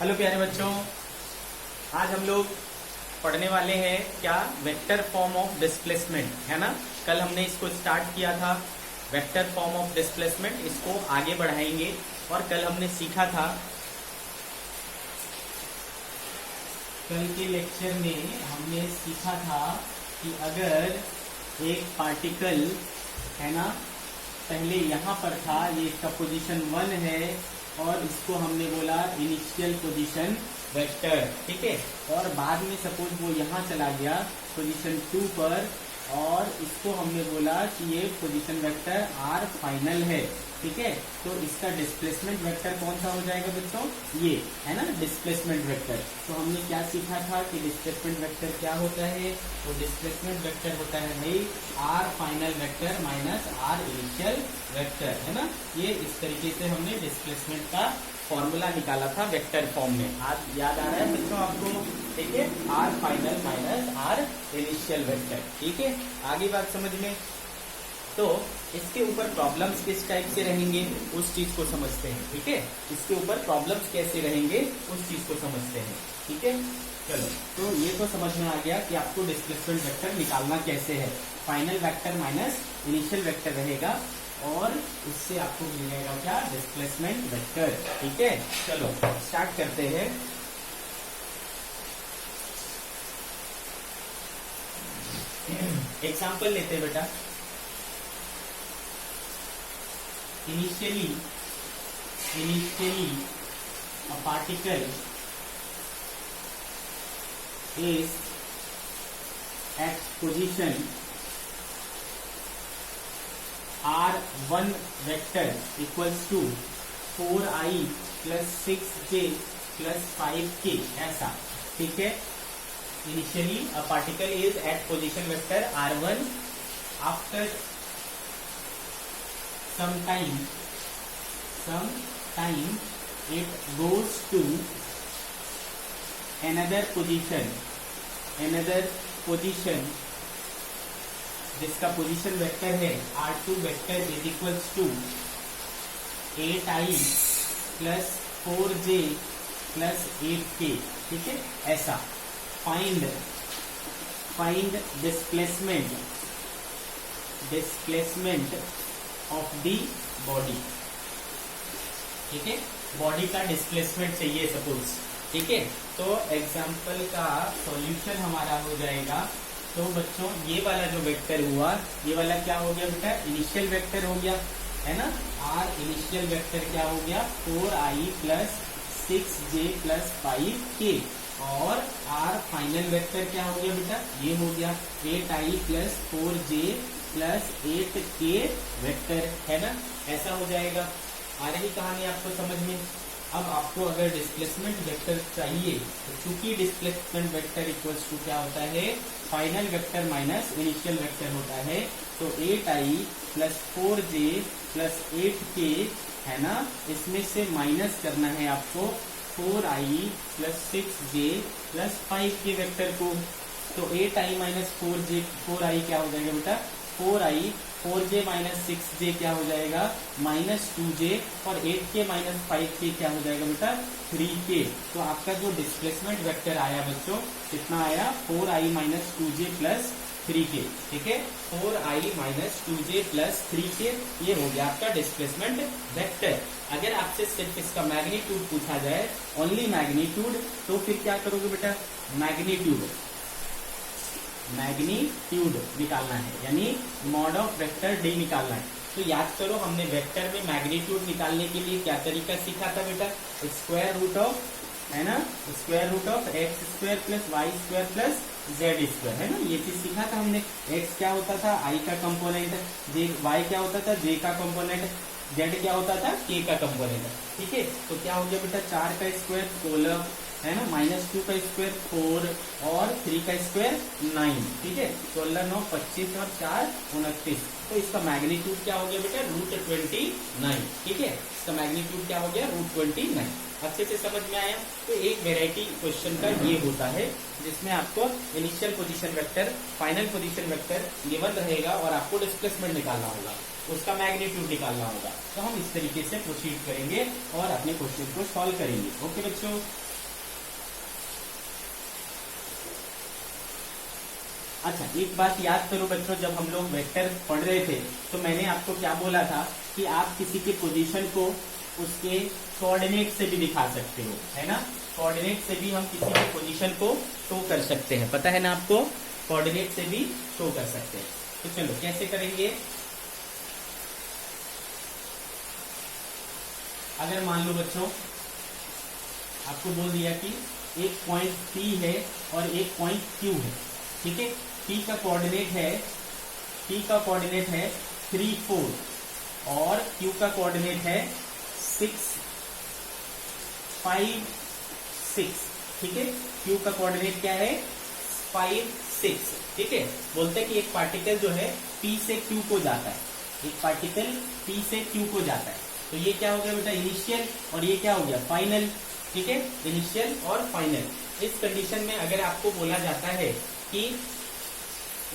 Hello प्यारे बच्चों, आज हम लोग पढ़ने वाले हैं क्या वेक्टर फॉर्म ऑफ डिस्प्लेसमेंट, है ना। कल हमने इसको स्टार्ट किया था वेक्टर फॉर्म ऑफ डिस्प्लेसमेंट, इसको आगे बढ़ाएंगे। और कल हमने सीखा था, कल के लेक्चर में हमने सीखा था कि अगर एक पार्टिकल है ना, पहले यहाँ पर था, ये इसका पोजीशन 1 है और इसको हमने बोला इनिशियल पोजीशन वेक्टर, ठीक है। और बाद में सपोज वो यहाँ चला गया पोजीशन 2 पर और इसको हमने बोला कि ये पोजीशन वेक्टर आर फाइनल है, ठीक है। तो इसका डिस्प्लेसमेंट वेक्टर कौन सा हो जाएगा बच्चों, ये है ना डिस्प्लेसमेंट वेक्टर। तो हमने क्या सीखा था कि डिस्प्लेसमेंट वेक्टर क्या होता है, तो डिस्प्लेसमेंट वेक्टर होता है भाई R final vector minus R initial vector, है ना। ये इस तरीके से हमने डिस्प्लेसमेंट का फॉर्मूला निकाला था वेक्टर फॉर्म में। आज याद आ रहा है बच्चों आपको, ठीक है। R final minus R initial vector, ठीक है। आगे बात समझ में। तो इसके ऊपर प्रॉब्लम्स किस टाइप से रहेंगे उस चीज को समझते हैं, ठीक है। इसके ऊपर प्रॉब्लम्स कैसे रहेंगे उस चीज को समझते हैं, ठीक है। चलो, तो ये तो समझ में आ गया कि आपको डिस्प्लेसमेंट वेक्टर निकालना कैसे है। Final vector minus initial vector रहेगा और उससे आपको मिलेगा क्या, डिस्प्लेसमेंट वेक्टर, ठीक है। चलो स्टार्ट करते हैं। एग्जाम्पल लेते हैं बेटा। Initially a particle is at position r1 vector equals to 4i plus 6j plus 5k, ऐसा, ठीक है। Initially a particle is at position vector r1, after some time it goes to another position जिसका position vector है r2 vector is equals to 8i plus 4j plus 8k, ठीक है, ऐसा। Find displacement of the body, ठीक है। Body का displacement चाहिए suppose, ठीक है। तो एग्जाम्पल का सॉल्यूशन हमारा हो जाएगा। तो बच्चों ये वाला जो वेक्टर हुआ, ये वाला क्या हो गया बेटा, इनिशियल वेक्टर हो गया, है ना। आर इनिशियल वेक्टर क्या हो गया, 4i plus 6j plus 5k। और आर फाइनल वेक्टर क्या हो गया बेटा, ये हो गया 8i plus 4j plus 8k vector, है ना। ऐसा हो जाएगा। आ रही कहानी आपको समझ में। अब आपको अगर डिस्प्लेसमेंट वेक्टर चाहिए तो चूंकि डिस्प्लेसमेंट वेक्टर इक्वल्स टू क्या होता है, final vector minus initial vector होता है। तो 8i plus 4j plus 8k, है ना, इसमें से माइनस करना है आपको 4i plus 6j plus 5k vector को। तो 8i माइनस 4i क्या हो जाएगा बेटा, 4j माइनस 6j क्या हो जाएगा, माइनस 2j। और 8k माइनस 5k क्या हो जाएगा बेटा, 3k। तो आपका जो डिस्प्लेसमेंट वेक्टर आया बच्चों, कितना आया, 4i minus 2j plus 3k, ठीक है। 4i minus 2j plus 3k, ये हो गया आपका डिस्प्लेसमेंट वेक्टर। अगर आपसे सिर्फ इसका मैग्नीट्यूड पूछा जाए, ओनली मैग्नीट्यूड, तो फिर क्या करोगे बेटा, मैग्नीट्यूड निकालना है, यानी मॉड ऑफ वेक्टर डी निकालना है। तो याद करो, हमने वेक्टर में मैग्नीट्यूड निकालने के लिए क्या तरीका सीखा था बेटा, स्क्वायर रूट ऑफ, है ना, square root of X square plus Y square plus Z square, है ना। ये चीज सीखा था हमने। एक्स क्या होता था, आई का कंपोनेंट, जे वाई क्या होता था, जे का कंपोनेंट, जेड क्या होता था, के का कंपोनेंट, ठीक है। तो क्या हो गया बेटा, 4 का स्क्वायर 16, है ना, माइनस 2 का स्क्वायर 4 और 3 का स्क्वायर 9, ठीक है। 16 9 25 और 4 29। तो इसका मैग्नीट्यूड क्या हो गया बेटा, √29, ठीक है। इसका मैग्नीट्यूड क्या हो गया, √29। अच्छे से समझ में आया। तो एक वेराइटी क्वेश्चन का ये होता है जिसमें आपको initial position vector, final position vector given रहेगा और आपको डिस्प्लेसमेंट निकालना होगा, उसका मैग्नीट्यूड निकालना होगा। तो हम इस तरीके से प्रोसीड करेंगे और अपने क्वेश्चन को सॉल्व करेंगे। ओके बच्चों। अच्छा, एक बात याद करो बच्चों, जब हम लोग वेक्टर पढ़ रहे थे तो मैंने आपको क्या बोला था कि आप किसी के पोजीशन को उसके कोऑर्डिनेट से भी दिखा सकते हो, है ना। कोऑर्डिनेट से भी हम किसी के पोजीशन को शो कर सकते हैं, पता है ना आपको, कोऑर्डिनेट से भी शो कर सकते हैं। तो चलो कैसे करेंगे। अगर मान लो बच्चों आपको बोल दिया कि एक पॉइंट P है और एक पॉइंट Q है, ठीक है। P का कोऑर्डिनेट है 3, 4 और Q का कोऑर्डिनेट है 6, 5, 6, ठीक है। Q का कोऑर्डिनेट क्या है 5, 6, ठीक है। बोलते हैं कि एक पार्टिकल जो है P से Q को जाता है, एक पार्टिकल P से Q को जाता है। तो ये क्या हो गया बेटा इनिशियल, और ये क्या हो गया फाइनल, ठीक है। इनिशियल और फाइनल। इस कंडीशन में अगर आपको बोला जाता है कि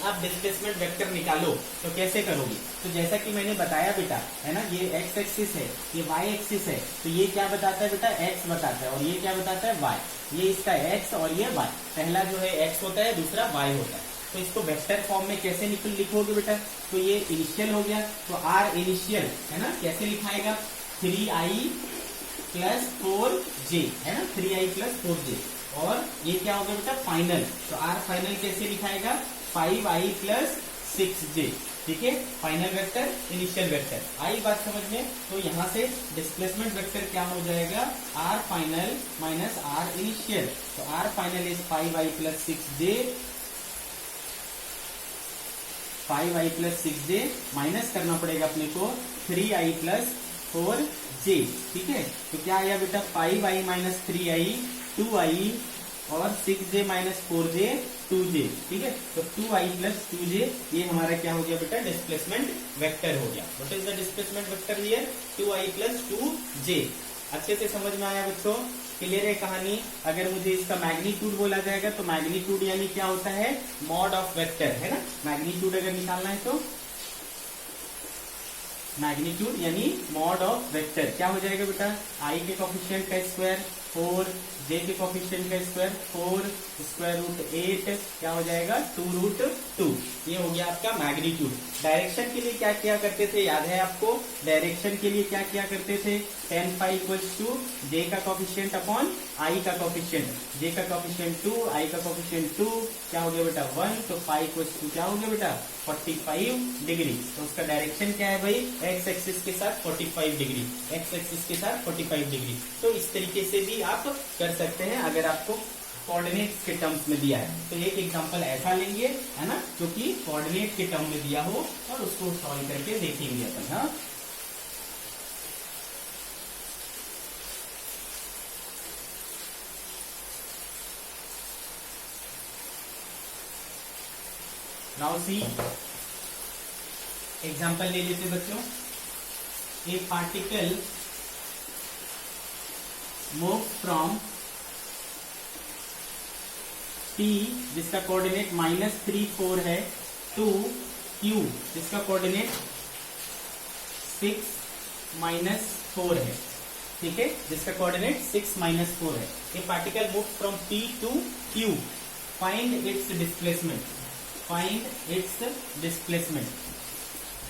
आप डिस्प्लेसमेंट वेक्टर निकालो तो कैसे करोगे। तो जैसा कि मैंने बताया बेटा, है ना, ये एक्स एक्सिस है, ये वाई एक्सिस है। तो ये क्या बताता है बेटा, एक्स बताता है, और ये क्या बताता है वाई। ये इसका एक्स और ये वाई, पहला जो है एक्स होता है, दूसरा वाई होता है। तो इसको वेक्टर फॉर्म में कैसे लिखोगे बेटा। तो ये इनिशियल हो गया, तो आर इनिशियल, है ना, कैसे लिखाएगा 3i प्लस 4j, है ना, 3i प्लस 4j। और ये क्या हो गया बेटा फाइनल, तो आर फाइनल कैसे लिखाएगा 5i प्लस 6j, ठीक है। फाइनल वेक्टर, इनिशियल वेक्टर, आई बात समझ में। तो यहाँ से डिस्प्लेसमेंट वेक्टर क्या हो जाएगा, R final minus R initial. तो R final is 5i plus 6j, 5i plus 6j minus करना पड़ेगा अपने को 3i प्लस 4j, ठीक है। तो क्या आया बेटा 5i माइनस 3i 2i और 6j माइनस 4j 2j, ठीक है। तो 2i प्लस 2j ये हमारा क्या हो गया बेटा डिस्प्लेसमेंट वेक्टर हो गया। What is the displacement vector here 2i plus 2j। अच्छे से समझ में आया बच्चों, क्लियर है कहानी। अगर मुझे इसका मैग्नीट्यूड बोला जाएगा तो मैग्नीट्यूड यानी क्या होता है मॉड ऑफ वेक्टर, है ना। मैग्नीट्यूड अगर निकालना है तो मैग्नीट्यूड यानी मॉड ऑफ वेक्टर क्या हो जाएगा बेटा, आई के कोफिशिएंट का स्क्वायर 4, जे के कोफिशिएंट का स्क्वायर 4, स्क्वायर रूट 8 क्या हो जाएगा 2 रूट 2। ये हो गया आपका मैग्नीट्यूड। डायरेक्शन के लिए क्या किया करते थे, याद है आपको, डायरेक्शन के लिए क्या किया करते थे, tan phi इक्वल्स टू जे का कोफिशिएंट अपॉन आई का कोफिशिएंट। जे का कोफिशिएंट 2, आई का कोफिशिएंट 2, क्या हो गया बेटा 1, तो phi इक्वल्स टू क्या हो गया बेटा 45 डिग्री। तो उसका डायरेक्शन क्या है भाई, एक्स एक्सिस के साथ 45 डिग्री, एक्स एक्सिस के साथ 45 डिग्री। तो इस तरीके से भी आप कर सकते हैं अगर आपको कोऑर्डिनेट्स के टर्म्स में दिया है। तो एक एग्जांपल ऐसा लेंगे, है ना, जो कि कोऑर्डिनेट के टर्म में दिया हो और उसको सॉल्व करके देखेंगे अपन। हाँ, नाउ सी एग्जांपल ले लेते बच्चों। ए पार्टिकल मूव फ्रॉम P जिसका कोऑर्डिनेट -3, 4 है टू Q जिसका कोऑर्डिनेट 6, -4 है, ठीक है, जिसका कोऑर्डिनेट 6, -4 है। ये particle move from P to Q, find its displacement, find its displacement,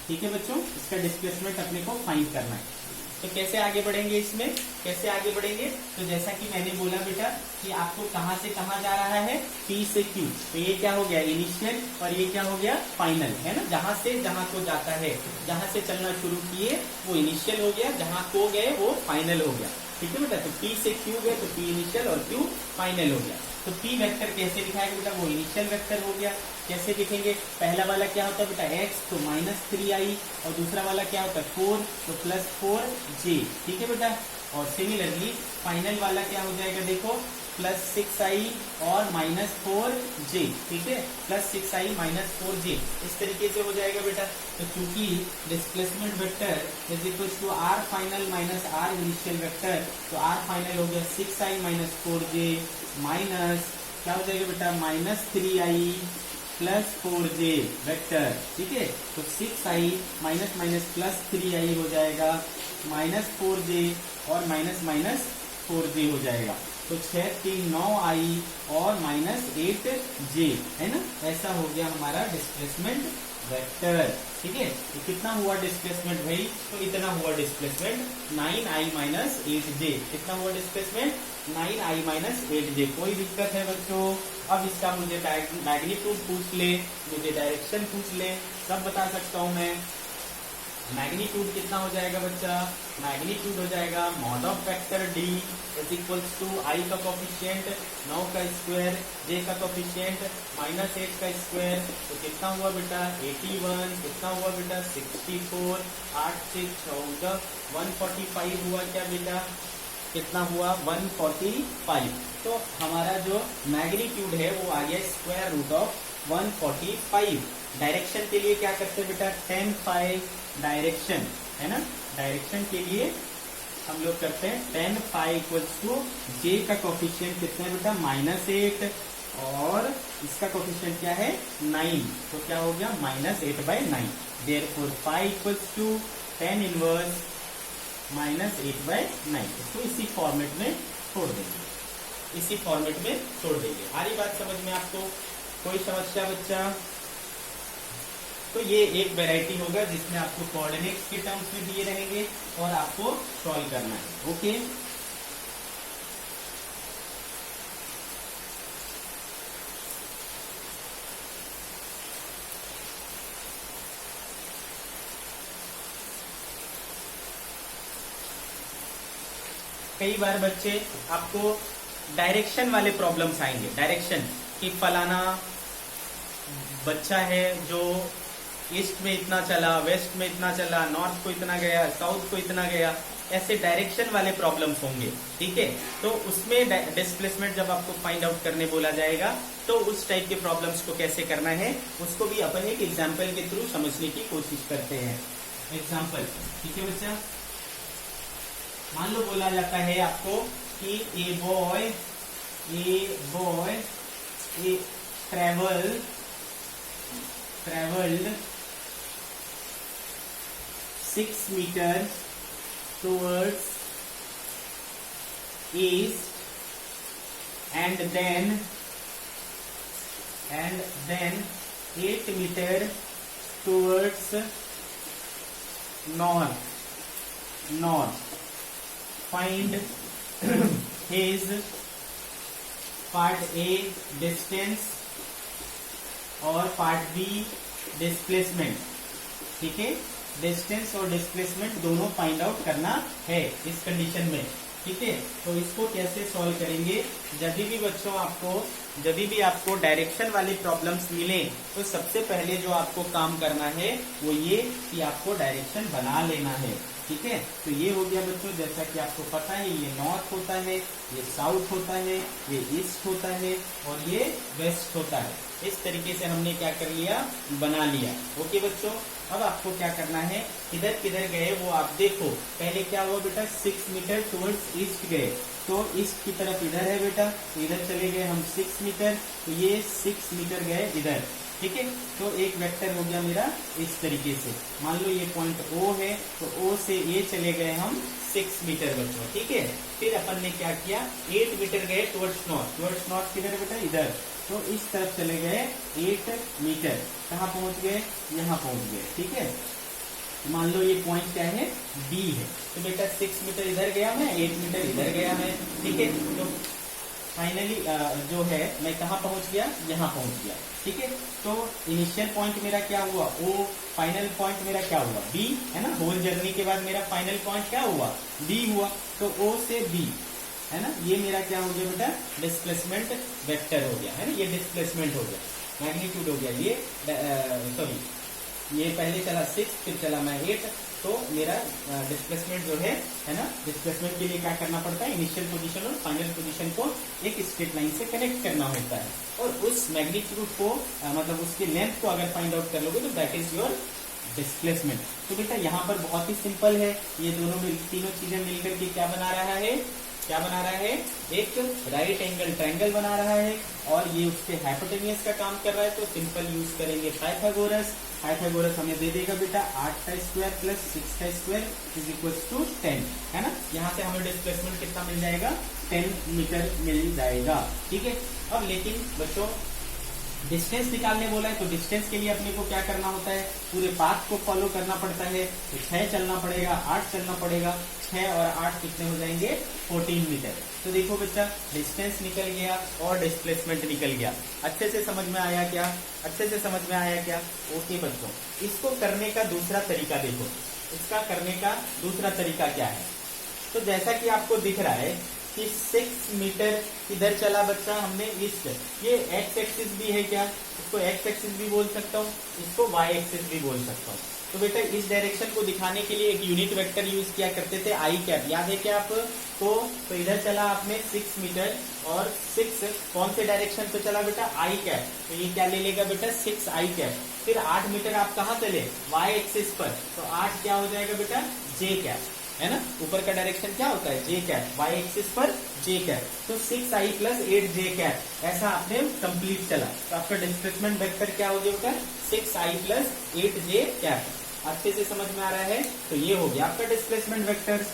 ठीक है बच्चों। इसका डिस्प्लेसमेंट अपने को फाइंड करना है। तो कैसे आगे बढ़ेंगे, इसमें कैसे आगे बढ़ेंगे, तो जैसा कि मैंने बोला बेटा कि आपको कहां से कहां जा रहा है, P से Q। तो ये क्या हो गया इनिशियल और ये क्या हो गया फाइनल, है ना। जहां से जहां को जाता है, जहां से चलना शुरू किए वो इनिशियल हो गया, जहां को गए वो फाइनल हो गया, ठीक है बेटा। तो P से Q गए तो P इनिशियल और Q फाइनल हो गया। तो P वेक्टर कैसे लिखाएगा बेटा, वो इनिशियल वेक्टर हो गया। कैसे लिखेंगे, पहला वाला क्या होता है बेटा x, तो -3i, और दूसरा वाला क्या होता है 4, तो +4j, ठीक है बेटा। और सिमिलरली फाइनल वाला क्या हो जाएगा देखो, +6i और -4j, ठीक है, +6i -4j, इस तरीके से हो जाएगा बेटा। तो चूंकि displacement vector is equal to R final minus R initial vector, तो आर फाइनल हो गया 6i -4j माइनस क्या हो जाएगा बेटा -3i +4j वेक्टर, ठीक है। तो 6i माइनस माइनस +3i हो जाएगा -4j और -4j हो जाएगा, तो 6 3 9 आई और -8j, है ना। ऐसा हो गया हमारा डिस्प्लेसमेंट वेक्टर। ठीक है, तो कितना हुआ डिस्प्लेसमेंट भाई, तो इतना हुआ डिस्प्लेसमेंट 9i-8j। कितना हुआ डिस्प्लेसमेंट 9i-8j। कोई दिक्कत है बच्चों? अब इसका मुझे मैग्नीट्यूड पूछ ले, मुझे डायरेक्शन पूछ ले, सब बता सकता हूं मैं। मैग्नीट्यूड कितना हो जाएगा बच्चा, मैग्नीट्यूड हो जाएगा mod of vector D is equals to I का कोफिशिएंट 9 का स्क्वायर, जे का कोफिशिएंट -8 का स्क्वायर। तो कितना हुआ बेटा 81, कितना हुआ बेटा 64, 8 से 14 145 हुआ क्या बेटा, कितना हुआ 145। तो हमारा जो मैग्नीट्यूड है वो आ गया स्क्वायर रूट ऑफ 145। डायरेक्शन के लिए क्या करते हैं बेटा, tan phi डायरेक्शन, है ना। डायरेक्शन के लिए हम लोग करते हैं tan phi इक्वल्स टू जे का कोफिशिएंट कितना है बेटा -8 और इसका कोफिशिएंट क्या है 9, तो क्या हो गया -8/9। Therefore phi equals to tan inverse -8/9। इसको इसी फॉर्मेट में छोड़ देंगे, इसी फॉर्मेट में छोड़ देंगे। आ रही बात समझ में आपको? कोई समस्या बच्चा? तो ये एक वैरायटी होगा जिसमें आपको कोऑर्डिनेट्स के टर्म्स में दिए रहेंगे और आपको सॉल्व करना है। ओके, कई बार बच्चे आपको डायरेक्शन वाले प्रॉब्लम्स आएंगे। डायरेक्शन कि फलाना बच्चा है जो ईस्ट में इतना चला, वेस्ट में इतना चला, नॉर्थ को इतना गया, साउथ को इतना गया, ऐसे डायरेक्शन वाले प्रॉब्लम्स होंगे। ठीक है, तो उसमें डिस्प्लेसमेंट जब आपको फाइंड आउट करने बोला जाएगा तो उस टाइप के प्रॉब्लम्स को कैसे करना है उसको भी अपन एक एग्जाम्पल के थ्रू समझने की कोशिश करते हैं। एग्जाम्पल, ठीक है बच्चा। मान लो बोला जाता है आपको कि a boy traveled 6 meters towards east and then 8 meters towards north. Find his part A distance और पार्ट बी डिस्प्लेसमेंट। ठीक है, डिस्टेंस और डिस्प्लेसमेंट दोनों फाइंड आउट करना है इस कंडीशन में। ठीक है, तो इसको कैसे सॉल्व करेंगे? जब भी आपको डायरेक्शन वाली प्रॉब्लम्स मिले तो सबसे पहले जो आपको काम करना है वो ये कि आपको डायरेक्शन बना लेना है। ठीक है, तो ये हो गया बच्चों, जैसा कि आपको पता है ये नॉर्थ होता है, ये साउथ होता है, ये ईस्ट होता है और ये वेस्ट होता है। इस तरीके से हमने क्या कर लिया, बना लिया। ओके बच्चों, अब आपको क्या करना है, किधर किधर गए वो आप देखो। पहले क्या हुआ बेटा, 6 मीटर टुवर्ड्स ईस्ट गए, तो ईस्ट की तरफ इधर है बेटा, तो इधर चले गए हम 6 मीटर, तो ये 6 मीटर गए इधर। ठीक है, तो एक वेक्टर हो गया मेरा इस तरीके से। मान लो ये पॉइंट O है, तो O से ये चले गए हम 6 मीटर बच्चों। ठीक है, फिर अपन ने क्या किया, 8 मीटर गए टुवर्ड्स नॉर्थ। टुवर्ड्स नॉर्थ किधर बेटा, इधर, तो इस तरफ चले गए 8 मीटर। कहाँ पहुंच गए, यहाँ पहुंच गए। ठीक है, मान लो ये पॉइंट क्या है, B है, तो बेटा 6 मीटर इधर गया मैं, 8 मीटर इधर गया मैं। ठीक है, तो फाइनली जो है मैं कहाँ पहुंच गया, यहाँ पहुंच गया। ठीक है, तो इनिशियल पॉइंट मेरा क्या हुआ O, फाइनल पॉइंट मेरा क्या हुआ B, है ना। होल जर्नी के बाद मेरा फाइनल पॉइंट क्या हुआ, B हुआ, तो O से B, है ना। ये मेरा क्या हो गया बेटा, डिस्प्लेसमेंट वेक्टर हो गया, है ना। ये डिस्प्लेसमेंट हो गया, मैग्नीट्यूड हो गया। ये सॉरी, ये पहले चला 6, फिर चला मैं 8, तो मेरा डिस्प्लेसमेंट जो है ना। डिस्प्लेसमेंट के लिए क्या करना पड़ता है, इनिशियल पोजीशन और फाइनल पोजीशन को एक स्ट्रेट लाइन से कनेक्ट करना होता है, और उस मैग्नीट्यूड को मतलब उसके लेंथ को अगर फाइंड आउट कर लोगे तो दैट इज योर डिस्प्लेसमेंट। तो बेटा यहाँ पर बहुत ही सिंपल है, ये तीनों चीजें मिलकर के क्या बना रहा है, एक राइट एंगल ट्रायंगल बना रहा है, और ये उसके हाइपोटेनियस का काम कर रहा है। तो सिंपल यूज करेंगे पाइथागोरस, पाइथागोरस हमें दे देगा बेटा 8 का स्क्वायर प्लस 6 का स्क्वायर इज इक्वल टू 10, है ना। यहाँ से हमें डिस्प्लेसमेंट कितना मिल जाएगा, 10 मीटर मिल जाएगा, ठीक है। अब लेकिन बच्चों डिस्टेंस निकालने बोला है, तो डिस्टेंस के लिए अपने को क्या करना होता है, पूरे पाथ को फॉलो करना पड़ता है। तो 6 चलना पड़ेगा, 8 चलना पड़ेगा, 6 और 8 कितने हो जाएंगे, 14 मीटर। तो देखो बच्चा डिस्टेंस निकल गया और डिस्प्लेसमेंट निकल गया। अच्छे से समझ में आया क्या, अच्छे से समझ में आया क्या। ओके बच्चों, इसको करने का दूसरा तरीका देखो, इसका करने का दूसरा तरीका क्या है। तो जैसा कि आपको दिख रहा है कि 6 मीटर इधर चला बच्चा हमने ईस्ट, ये एक्स एक्सिस भी है क्या, इसको एक्स एक्सिस भी बोल सकता हूँ, इसको वाई एक्सिस भी बोल सकता हूँ। तो बेटा इस डायरेक्शन को दिखाने के लिए एक यूनिट वेक्टर यूज किया करते थे, आई कैप, याद है क्या आपको। तो इधर चला आपने 6 मीटर और 6 कौन से डायरेक्शन पे चला बेटा, आई कैप, तो ये क्या ले लेगा बेटा 6 आई कैप। फिर 8 मीटर आप कहाँ चले, वाई एक्सिस पर, तो 8 क्या हो जाएगा बेटा, जे कैप, है ना। ऊपर का डायरेक्शन क्या होता है, जे कैप, वाई एक्सिस पर जे कैप। तो 6i प्लस 8j कैप, ऐसा आपने कंप्लीट चला। तो आपका डिस्प्लेसमेंट वेक्टर क्या हो गया बेटा, 6i प्लस 8j कैप। अच्छे से समझ में आ रहा है। तो ये हो गया आपका डिस्प्लेसमेंट वेक्टर।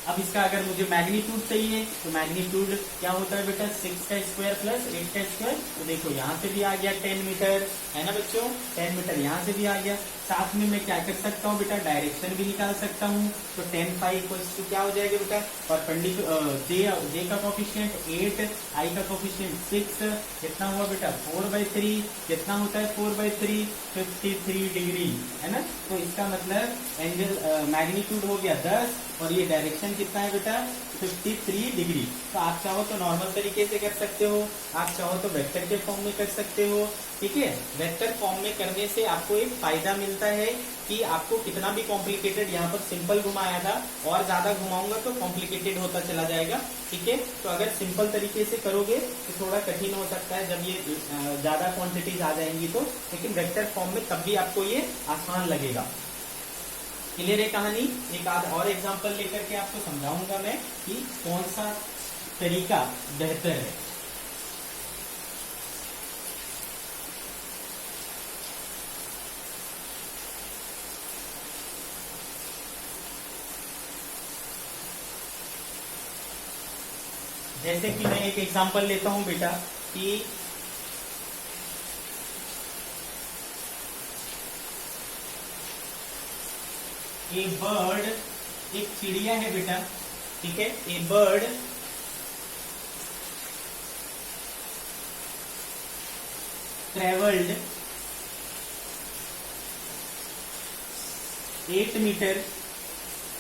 अब इसका अगर मुझे मैग्नीट्यूड चाहिए, तो मैग्नीट्यूड क्या होता है बेटा, 6 का स्क्वायर प्लस 8 का स्क्वायर। तो देखो यहाँ से भी आ गया 10 मीटर, है ना बच्चों, 10 मीटर यहाँ से भी आ गया। साथ में मैं क्या कर सकता हूँ बेटा, डायरेक्शन भी निकाल सकता हूँ। तो 10 पाई इक्वल्स टू क्या हो जाएगा बेटा, परपेंडिकुलर जे का कोफिशिएंट 8, आई का कोफिशिएंट 6, कितना हुआ बेटा 4/3, कितना होता है 4/3, 53 डिग्री, है ना। तो इसका मतलब एंगल मैग्नीट्यूड हो गया 10 और ये डायरेक्शन कितना है बेटा 53 डिग्री। तो आप चाहो तो नॉर्मल तरीके से कर सकते हो, आप चाहो तो वेक्टर के फॉर्म में कर सकते हो, ठीक है। वेक्टर फॉर्म में करने से आपको एक फायदा मिलता है कि आपको कितना भी कॉम्प्लिकेटेड, यहाँ पर सिंपल घुमाया था, और ज्यादा घुमाऊंगा तो कॉम्प्लिकेटेड होता चला जाएगा, ठीक है। तो अगर सिंपल तरीके से करोगे तो थोड़ा कठिन हो सकता है जब ये ज्यादा क्वांटिटीज आ जाएंगी तो, लेकिन वेक्टर फॉर्म में तब भी आपको ये आसान लगेगा। क्लियर है कहानी। एक आध और एग्जांपल लेकर के आपको समझाऊंगा मैं कि कौन सा तरीका बेहतर है। जैसे कि मैं एक एग्जांपल लेता हूं बेटा कि ए बर्ड, एक चिड़िया है बेटा, ठीक है। A bird travelled 8 metre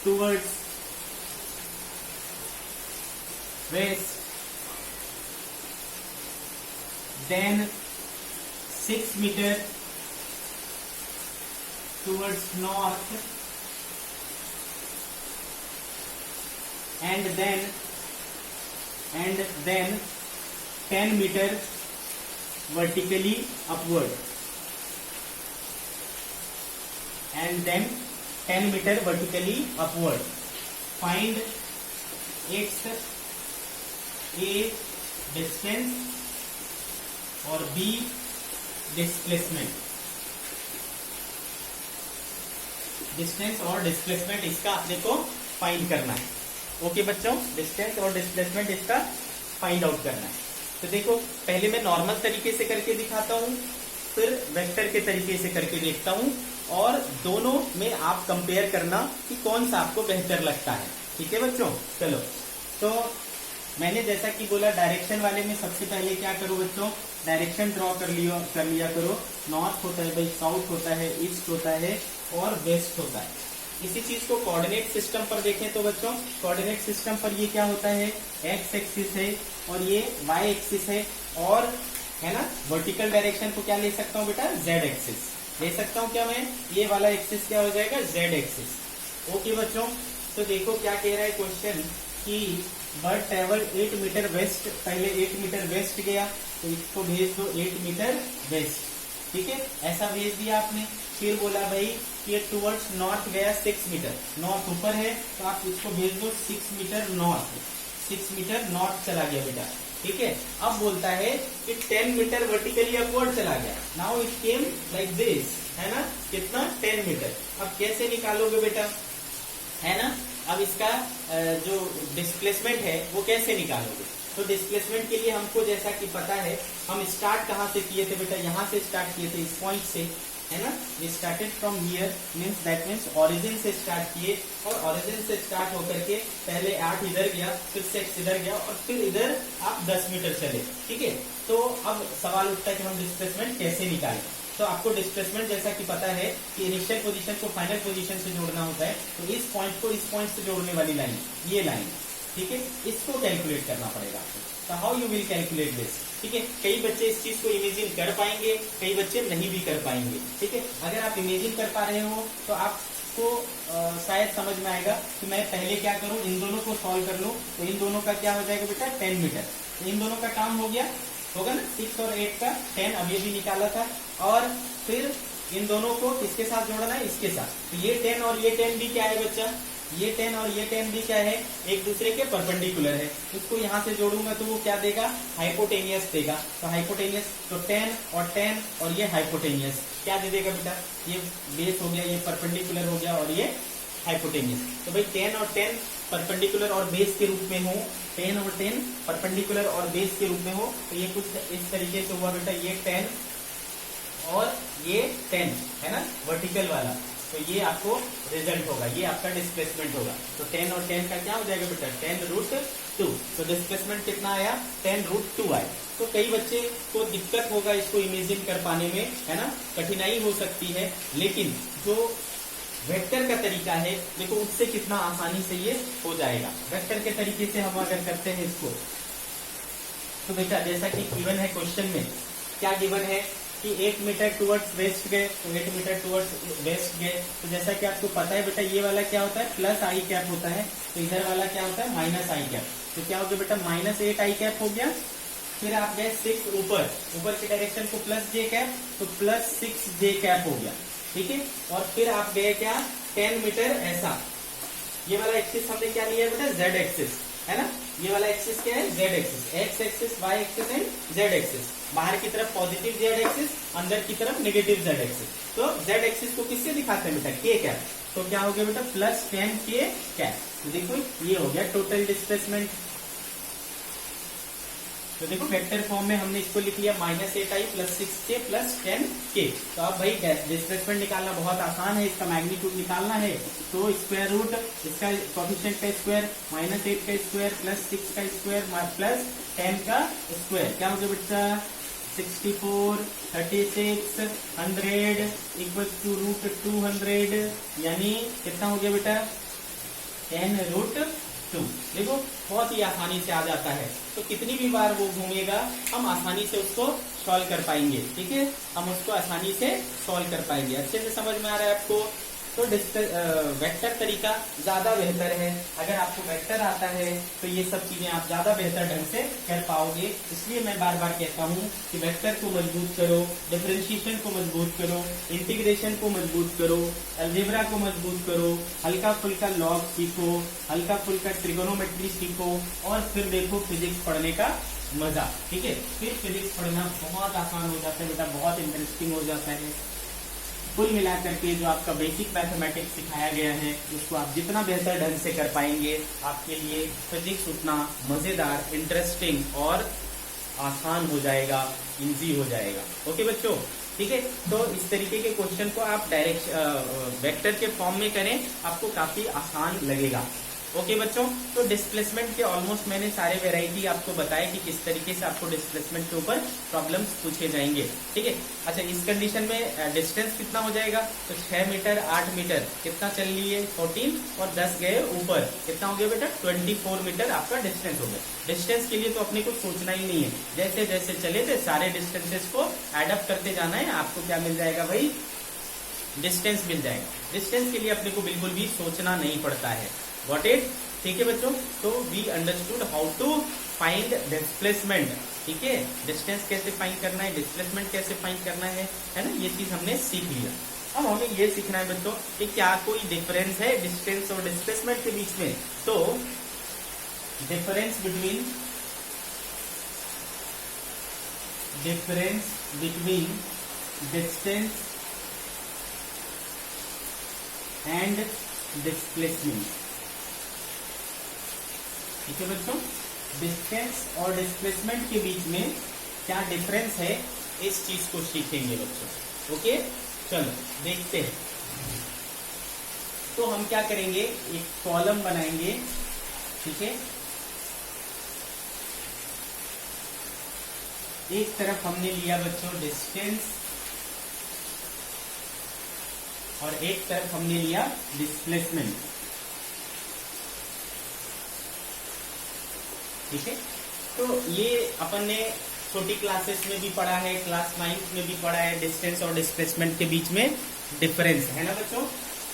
towards west, then 6 meter towards north, and then 10 meter vertically upward, and then 10 meter vertically upward. Find its A distance और B displacement। डिस्टेंस और डिस्प्लेसमेंट इसका अपने को फाइंड करना है। ओके बच्चों, डिस्टेंस और displacement इसका फाइंड आउट करना है। तो देखो पहले मैं नॉर्मल तरीके से करके दिखाता हूँ, फिर वेक्टर के तरीके से करके देखता हूँ, और दोनों में आप कंपेयर करना कि कौन सा आपको बेहतर लगता है, ठीक है बच्चों। चलो, तो मैंने जैसा कि बोला डायरेक्शन वाले में सबसे पहले क्या करो बच्चों, डायरेक्शन ड्रॉ कर लिया करो। नॉर्थ होता है भाई, साउथ होता है, ईस्ट होता है और वेस्ट होता है। इसी चीज को कोऑर्डिनेट सिस्टम पर देखें तो बच्चों, कोऑर्डिनेट सिस्टम पर ये क्या होता है, एक्स एक्सिस है और ये वाई एक्सिस है, और है ना वर्टिकल डायरेक्शन को क्या ले सकता हूँ बेटा, जेड एक्सिस ले सकता हूँ क्या मैं, ये वाला एक्सिस क्या हो जाएगा, जेड एक्सिस। ओके बच्चों, तो देखो क्या कह रहा है क्वेश्चन कि बर्ड ट्रेवल 8 मीटर वेस्ट, पहले 8 मीटर वेस्ट गया तो इसको भेज दो 8 मीटर वेस्ट, ठीक है, ऐसा भेज दिया आपने। फिर बोला भाई कि टुवर्ड्स नॉर्थ गया 6 मीटर, नॉर्थ ऊपर है तो आप इसको भेज दो 6 मीटर नॉर्थ, 6 मीटर नॉर्थ चला गया बेटा। ठीक है। अब बोलता है कि 10 मीटर वर्टिकली अपवर्ड चला गया, now it came like this, है ना, कितना 10 मीटर। अब कैसे निकालोगे बेटा, है ना। अब इसका जो डिस्प्लेसमेंट है वो कैसे निकालोगे, तो डिस्प्लेसमेंट के लिए हमको जैसा कि पता है, हम स्टार्ट कहाँ से किए थे बेटा, यहाँ से स्टार्ट किए थे, इस पॉइंट से, है ना। We started from here, means that means origin से स्टार्ट किए, और ओरिजिन से स्टार्ट होकर के पहले 8 इधर गया, फिर 6 इधर गया, और फिर इधर आप 10 मीटर चले, ठीक है। तो अब सवाल उठता है कि हम डिस्प्लेसमेंट कैसे निकालें। तो आपको डिस्प्लेसमेंट जैसा कि पता है कि इनिशियल पोजीशन को फाइनल पोजीशन से जोड़ना होता है, तो इस पॉइंट को इस पॉइंट से जोड़ने वाली लाइन, ये लाइन, ठीक है, इसको कैलकुलेट करना पड़ेगा आपको। तो how you will calculate this, ठीक है। कई बच्चे इस चीज को इमेजिन कर पाएंगे, कई बच्चे नहीं भी कर पाएंगे, ठीक है। अगर आप इमेजिन कर पा रहे हो तो आपको शायद समझ में आएगा कि मैं पहले क्या करूं, इन दोनों को सॉल्व कर लूं, तो इन दोनों का क्या हो जाएगा बेटा 10 मीटर, तो इन दोनों का काम हो गया, होगा ना। 6 और 8 का 10 अभी भी निकाला था, और फिर इन दोनों को किसके साथ जोड़ना है, इसके साथ। तो ये 10 और ये 10 भी क्या है बच्चा, ये 10 और ये 10 भी क्या है, एक दूसरे के परपेंडिकुलर है। इसको यहाँ से जोड़ूंगा तो वो क्या देगा, हाइपोटेनियस देगा। तो हाइपोटेनियस, तो 10 और ये हाइपोटेनियस क्या दे देगा बेटा, ये बेस हो गया, ये परपेंडिकुलर हो गया, और ये हाइपोटेनियस। तो भाई 10 और 10 परपेंडिकुलर और बेस के रूप में हो, 10 और 10 परपेंडिकुलर और बेस के रूप में हो, तो ये कुछ इस तरीके से हुआ बेटा, ये 10 और ये 10 है ना, वर्टिकल वाला। तो ये आपको रिजल्ट होगा, ये आपका डिस्प्लेसमेंट होगा। तो 10 और 10 का क्या हो जाएगा बेटा, 10√2। तो डिस्प्लेसमेंट कितना आया, 10√2 आया। तो कई बच्चे को दिक्कत होगा इसको इमेजिन कर पाने में, है ना, कठिनाई हो सकती है, लेकिन जो वेक्टर का तरीका है देखो, उससे कितना आसानी से ये हो जाएगा। वेक्टर के तरीके से हम अगर करते हैं इसको, तो बेटा जैसा कि गिवन है क्वेश्चन में, क्या गिवन है कि 8 मीटर टुवर्ड्स वेस्ट गए, तो 8 मीटर टुवर्ड्स वेस्ट गए। तो जैसा कि आपको पता है बेटा, ये वाला क्या होता है, प्लस आई कैप होता है, तो इधर वाला क्या होता है, माइनस आई कैप। तो क्या हो गया बेटा, -8 आई कैप हो गया। फिर आप गए 6 ऊपर की डायरेक्शन को प्लस जे कैप, तो +6 जे कैप हो गया, ठीक है। और फिर आप गए क्या, 10 मीटर ऐसा, ये वाला एक्सिस हमने क्या लिया बेटा, जेड एक्सिस, है ना। ये वाला एक्सिस क्या है, Z axis, X axis, Y axis and Z axis. बाहर की तरफ पॉजिटिव जेड एक्सिस, अंदर की तरफ नेगेटिव जेड एक्सिस। तो जेड एक्सिस को किससे दिखाते हैं बेटा, के कैप। तो क्या हो गया बेटा, +10 के कैप। तो देखो ये हो गया टोटल डिस्प्लेसमेंट। तो देखो वेक्टर फॉर्म में हमने इसको लिख लिया, -8i +6k +10k। तो अब भाई डिस्प्लेसमेंट निकालना बहुत आसान है, इसका मैग्नीट्यूड निकालना है, तो स्क्वायर रूट इसका कोएफिशिएंट का स्क्वायर, -8 का स्क्वायर +6 का स्क्वायर +10 का स्क्वायर, क्या हो गया बेटा 64, 36, 100 = √200, यानी कितना हो गया बेटा 10√2। देखो बहुत ही आसानी से आ जाता है, तो कितनी भी बार वो घूमेगा हम आसानी से उसको सॉल्व कर पाएंगे, ठीक है, हम उसको आसानी से सॉल्व कर पाएंगे। अच्छे से समझ में आ रहा है आपको। तो वेक्टर तरीका ज्यादा बेहतर है, अगर आपको वेक्टर आता है तो ये सब चीजें आप ज्यादा बेहतर ढंग से कर पाओगे। इसलिए मैं बार बार कहता हूँ कि वेक्टर को मजबूत करो, डिफरेंशिएशन को मजबूत करो, इंटीग्रेशन को मजबूत करो, अलजेब्रा को मजबूत करो, हल्का फुल्का लॉग सीखो, हल्का फुल्का ट्रिगोनोमेट्री सीखो, और फिर देखो फिजिक्स पढ़ने का मजा, ठीक है। फिर फिजिक्स पढ़ना बहुत आसान हो जाता है बेटा, बहुत इंटरेस्टिंग हो जाता है। कुल मिलाकर के जो आपका बेसिक मैथमेटिक्स सिखाया गया है उसको आप जितना बेहतर ढंग से कर पाएंगे, आपके लिए फिजिक्स उतना मजेदार, इंटरेस्टिंग और आसान हो जाएगा, इजी हो जाएगा। ओके बच्चों, ठीक है। तो इस तरीके के क्वेश्चन को आप डायरेक्ट वेक्टर के फॉर्म में करें, आपको काफी आसान लगेगा। ओके बच्चों, तो डिस्प्लेसमेंट के ऑलमोस्ट मैंने सारे वेराइटी आपको बताए कि किस तरीके से आपको डिस्प्लेसमेंट के ऊपर प्रॉब्लम्स पूछे जाएंगे, ठीक है। अच्छा, इस कंडीशन में डिस्टेंस कितना हो जाएगा, तो 6 मीटर 8 मीटर कितना चल लिए 14, और 10 गए ऊपर, कितना हो गया बेटा 24 मीटर आपका डिस्टेंस हो गया। डिस्टेंस के लिए तो अपने को सोचना ही नहीं है, जैसे जैसे चले थे सारे डिस्टेंसेस को एडअप करते जाना है, आपको क्या मिल जाएगा भाई, डिस्टेंस मिल जाएगा। डिस्टेंस के लिए अपने को बिल्कुल भी सोचना नहीं पड़ता है। Got it? ठीक है बच्चों, तो we understood how to find displacement, ठीक है। डिस्टेंस कैसे फाइंड करना है, डिस्प्लेसमेंट कैसे फाइंड करना है ना, ये चीज हमने सीख लिया। अब हमें ये सीखना है बच्चों कि क्या कोई डिफरेंस है डिस्टेंस और डिस्प्लेसमेंट के बीच में। तो difference between difference between distance and displacement. ठीक है बच्चों, डिस्टेंस और डिस्प्लेसमेंट के बीच में क्या डिफरेंस है, इस चीज को सीखेंगे बच्चों। ओके, चलो देखते हैं। तो हम क्या करेंगे, एक कॉलम बनाएंगे। ठीक है, एक तरफ हमने लिया बच्चों डिस्टेंस और एक तरफ हमने लिया डिस्प्लेसमेंट। ठीक है, तो ये अपन ने छोटी क्लासेस में भी पढ़ा है, क्लास 9 में भी पढ़ा है, डिस्टेंस और डिस्प्लेसमेंट के बीच में डिफरेंस है ना बच्चों।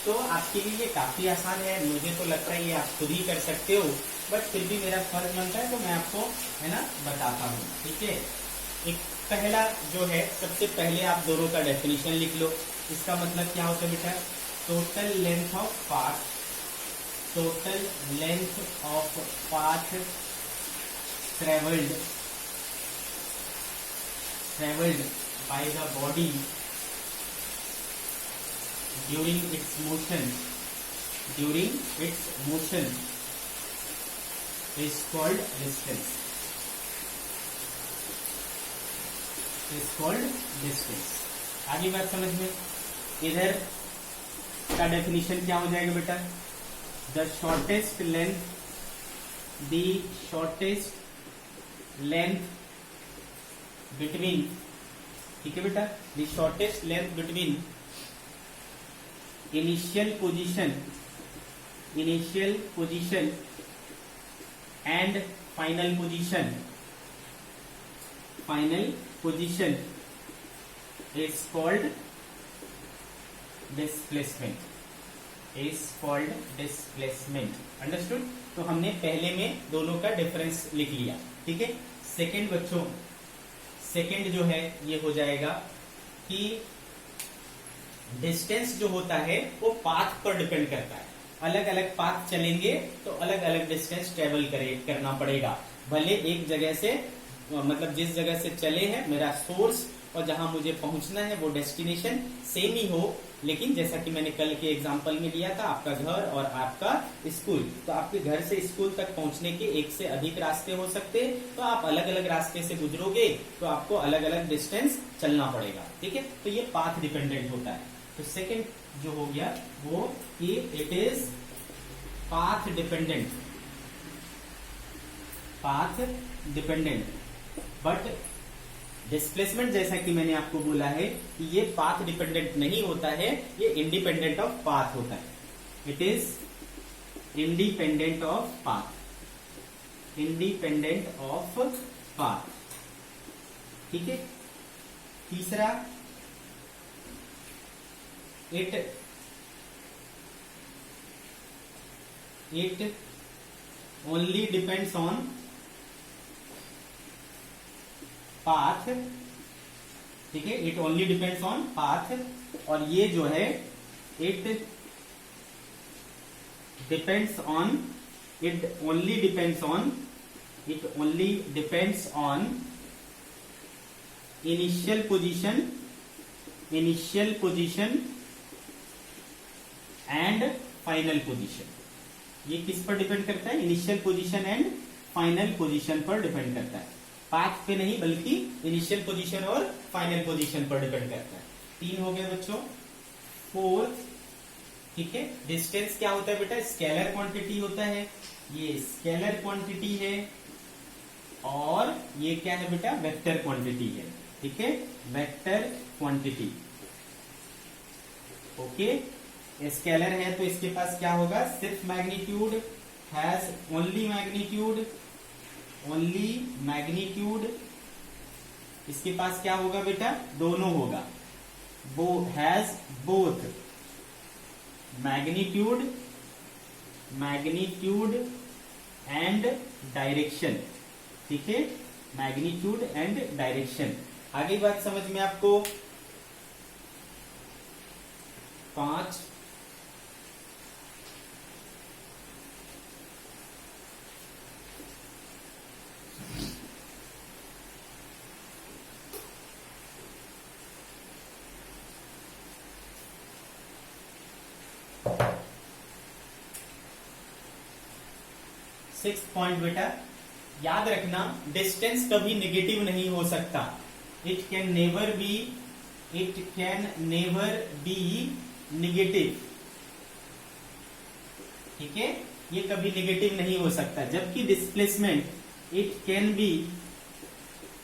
तो आपके लिए ये काफी आसान है, मुझे तो लगता है ये आप खुद ही कर सकते हो, बट फिर भी मेरा फर्ज बनता है तो मैं आपको है ना बताता हूँ। ठीक है, एक पहला जो है, सबसे पहले आप दोनों का डेफिनेशन लिख लो। इसका मतलब क्या होता है बेटा, total length of path, total length of path travelled by the body during its motion is called distance, आगे बात समझ में। इधर का डेफिनेशन क्या हो जाएगा बेटा, द शॉर्टेस्ट लेंथ बिटवीन, ठीक है बेटा, the shortest length between initial position and final position is called displacement. Understood. तो हमने पहले में दोनों का डिफरेंस लिख लिया। ठीक है, सेकंड बच्चों, सेकंड जो है ये हो जाएगा कि डिस्टेंस जो होता है वो पाथ पर डिपेंड करता है। अलग अलग पाथ चलेंगे तो अलग अलग डिस्टेंस ट्रेवल करना पड़ेगा। भले एक जगह से, मतलब जिस जगह से चले हैं मेरा सोर्स और जहां मुझे पहुंचना है वो डेस्टिनेशन सेम ही हो, लेकिन जैसा कि मैंने कल के एग्जांपल में दिया था, आपका घर और आपका स्कूल, तो आपके घर से स्कूल तक पहुंचने के एक से अधिक रास्ते हो सकते हैं, तो आप अलग अलग रास्ते से गुजरोगे तो आपको अलग अलग डिस्टेंस चलना पड़ेगा। ठीक है, तो ये पाथ डिपेंडेंट होता है। तो सेकेंड जो हो गया वो कि it is path dependent, but displacement जैसा कि मैंने आपको बोला है कि ये पाथ डिपेंडेंट नहीं होता है, ये इंडिपेंडेंट ऑफ पाथ होता है। It is independent of path. ठीक है, तीसरा, it only depends on path. ठीक है, it only depends on path, और ये जो है it only depends on initial position and final position. ये किस पर डिपेंड करता है, initial position and final position पर डिपेंड करता है, पाथ पे नहीं बल्कि इनिशियल पोजीशन और फाइनल पोजीशन पर डिपेंड करता है। 3 हो गए बच्चों। फोर्थ, ठीक है, डिस्टेंस क्या होता है बेटा, स्केलर क्वांटिटी होता है, ये स्केलर क्वांटिटी है, और ये क्या है बेटा, वेक्टर क्वांटिटी है। ठीक है, वेक्टर क्वांटिटी। ओके, स्केलर है तो इसके पास क्या होगा, सिर्फ मैग्नीट्यूड, हैज ओनली मैग्नीट्यूड। इसके पास क्या होगा बेटा, दोनों होगा, वो has both magnitude and direction. ठीक है, मैग्नीट्यूड एंड डायरेक्शन। आगे बात समझ में आपको। 5, सिक्स पॉइंट बेटा, याद रखना डिस्टेंस कभी निगेटिव नहीं हो सकता। It can never be negative. ठीक है, ये कभी निगेटिव नहीं हो सकता। जबकि डिस्प्लेसमेंट इट कैन बी,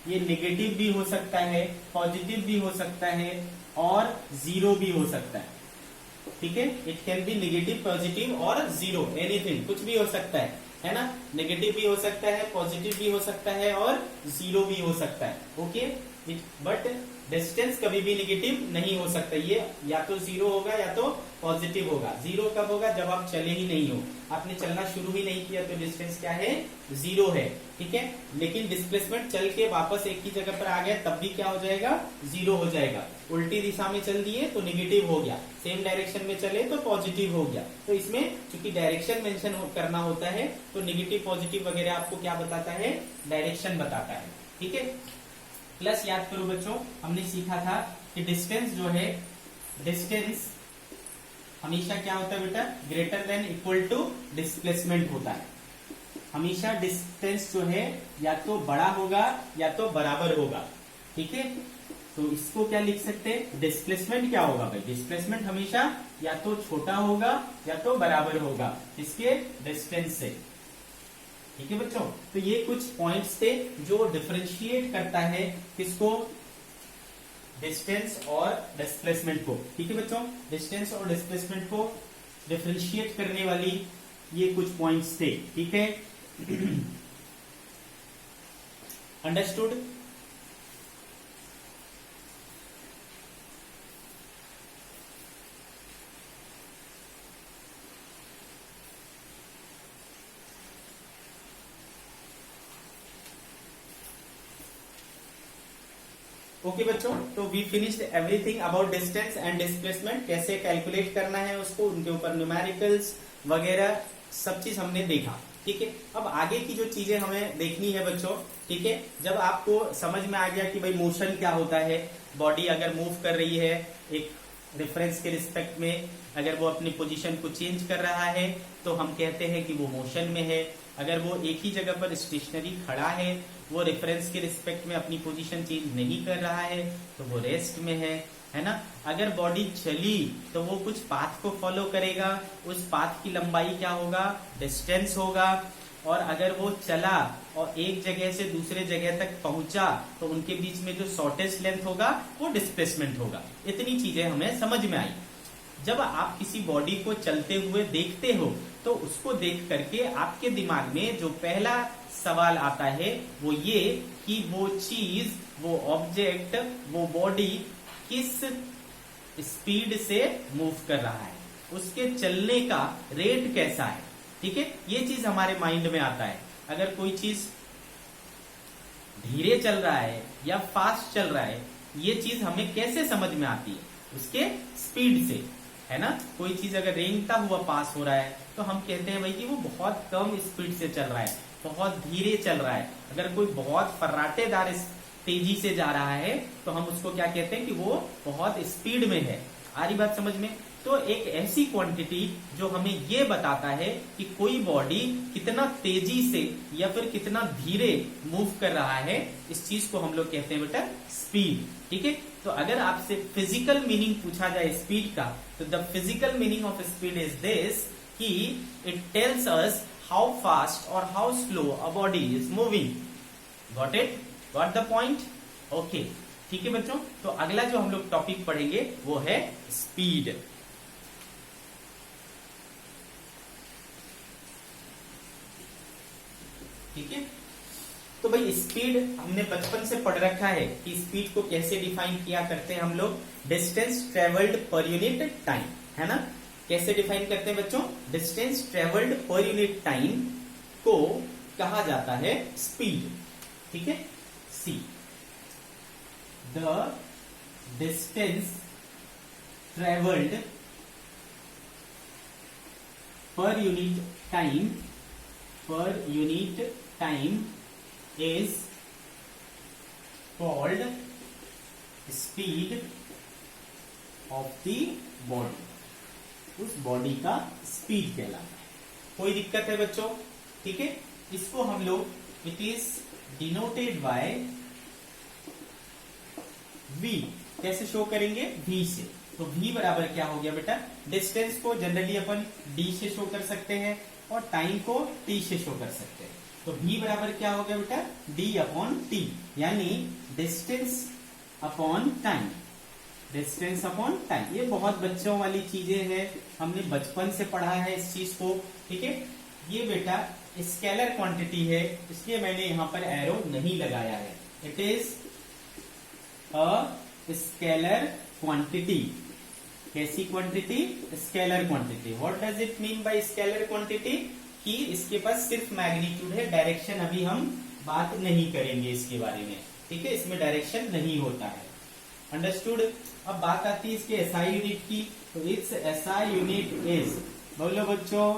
ये निगेटिव भी हो सकता है, पॉजिटिव भी हो सकता है और जीरो भी हो सकता है। ठीक है, it can be negative, positive और जीरो, एनीथिंग, कुछ भी हो सकता है ना। नेगेटिव भी हो सकता है, पॉजिटिव भी हो सकता है और जीरो भी हो सकता है। ओके, बट डिस्टेंस कभी भी निगेटिव नहीं हो सकता। ये या तो जीरो होगा या तो पॉजिटिव होगा। जीरो कब होगा? जब आप चले ही नहीं हो, आपने चलना शुरू ही नहीं किया, तो डिस्टेंस क्या है? जीरो है। ठीक है, लेकिन डिस्प्लेसमेंट चल के वापस एक ही जगह पर आ गया, तब भी क्या हो जाएगा? जीरो हो जाएगा। उल्टी दिशा में चल दिए तो निगेटिव हो गया, सेम डायरेक्शन में चले तो पॉजिटिव हो गया। तो इसमें चूंकि डायरेक्शन मेंशन करना होता है, तो निगेटिव पॉजिटिव वगैरह आपको क्या बताता है? डायरेक्शन बताता है। ठीक है, प्लस याद करो बच्चों, हमने सीखा था कि डिस्टेंस जो है, डिस्टेंस हमेशा क्या होता है बेटा? Greater than equal to displacement होता है। हमेशा डिस्टेंस जो है या तो बड़ा होगा या तो बराबर होगा। ठीक है, तो इसको क्या लिख सकते हैं? डिस्प्लेसमेंट क्या होगा भाई? डिस्प्लेसमेंट हमेशा या तो छोटा होगा या तो बराबर होगा इसके डिस्टेंस से। ठीक है बच्चों, तो ये कुछ पॉइंट्स थे जो डिफरेंशिएट करता है किसको? डिस्टेंस और डिस्प्लेसमेंट को। ठीक है बच्चों, डिस्टेंस और डिस्प्लेसमेंट को डिफरेंशिएट करने वाली ये कुछ पॉइंट्स थे। ठीक है, अंडरस्टूड? ओके बच्चों, तो we finished everything about distance and displacement. कैसे कैलकुलेट करना है उसको, उनके ऊपर न्यूमेरिकल्स वगैरह सब चीज हमने देखा। ठीक है, अब आगे की जो चीजें हमें देखनी है बच्चों, ठीक है, जब आपको समझ में आ गया कि भाई मोशन क्या होता है, बॉडी अगर मूव कर रही है एक रेफरेंस के रिस्पेक्ट में, अगर वो अपनी पोजीशन को चेंज कर रहा है तो हम कहते हैं कि वो मोशन में है। अगर वो एक ही जगह पर स्टेशनरी खड़ा है, वो रेफरेंस के रिस्पेक्ट में अपनी पोजीशन चेंज नहीं कर रहा है, तो वो रेस्ट में है ना। अगर बॉडी चली तो वो कुछ पाथ को फॉलो करेगा, उस पाथ की लंबाई क्या होगा? डिस्टेंस होगा। और अगर वो चला और एक जगह से दूसरे जगह तक पहुंचा तो उनके बीच में जो शॉर्टेस्ट लेंथ होगा वो डिस्प्लेसमेंट होगा। इतनी चीजें हमें समझ में आई। जब आप किसी बॉडी को चलते हुए देखते हो तो उसको देख करके आपके दिमाग में जो पहला सवाल आता है वो ये कि वो चीज, वो ऑब्जेक्ट, वो बॉडी किस स्पीड से मूव कर रहा है, उसके चलने का रेट कैसा है। ठीक है, ये चीज हमारे माइंड में आता है। अगर कोई चीज धीरे चल रहा है या फास्ट चल रहा है, ये चीज हमें कैसे समझ में आती है? उसके स्पीड से, है ना। कोई चीज अगर रेंगता हुआ पास हो रहा है तो हम कहते हैं भाई कि वो बहुत कम स्पीड से चल रहा है, बहुत धीरे चल रहा है। अगर कोई बहुत फर्राटेदार तेजी से जा रहा है तो हम उसको क्या कहते हैं कि वो बहुत स्पीड में है। आ रही बात समझ में? तो एक ऐसी क्वांटिटी जो हमें ये बताता है कि कोई बॉडी कितना तेजी से या फिर कितना धीरे मूव कर रहा है, इस चीज को हम लोग कहते हैं बेटा स्पीड। ठीक है, तो अगर आपसे फिजिकल मीनिंग पूछा जाए स्पीड का, तो the physical meaning of speed is this कि it tells us how fast और how slow a body is moving. Got it? Got the point? Okay, ठीक है बच्चों, तो अगला जो हम लोग टॉपिक पढ़ेंगे वो है स्पीड। ठीक है, तो भाई स्पीड हमने बचपन से पढ़ रखा है कि स्पीड को कैसे डिफाइन किया करते हैं हम लोग? Distance travelled per unit time, है ना। कैसे डिफाइन करते हैं बच्चों? Distance travelled per unit time को कहा जाता है स्पीड। ठीक है, see the distance travelled per unit time is called speed of the body। उस बॉडी का स्पीड कहलाता है। कोई दिक्कत है बच्चों? ठीक है, इसको हम लोग it is denoted by v, कैसे शो करेंगे, v से। तो v बराबर क्या हो गया बेटा, डिस्टेंस को जनरली अपन d से शो कर सकते हैं और टाइम को t से शो कर सकते हैं। तो v बराबर क्या हो गया बेटा, d अपॉन t, यानी distance upon time, distance upon time. ये बहुत बच्चों वाली चीजें हैं, हमने बचपन से पढ़ा है इस चीज को, ठीक है। ये बेटा स्केलर क्वांटिटी है, इसलिए मैंने यहां पर एरो नहीं लगाया है। It is a scalar quantity. कैसी quantity, scalar quantity. What does it mean by scalar quantity, कि इसके पास सिर्फ मैग्नीट्यूड है, डायरेक्शन अभी हम बात नहीं करेंगे इसके बारे में, ठीक है, इसमें डायरेक्शन नहीं होता है। अंडरस्टूड। अब बात आती है इसके एसआई यूनिट की, तो इट्स एसआई यूनिट इज, बोलो बच्चों,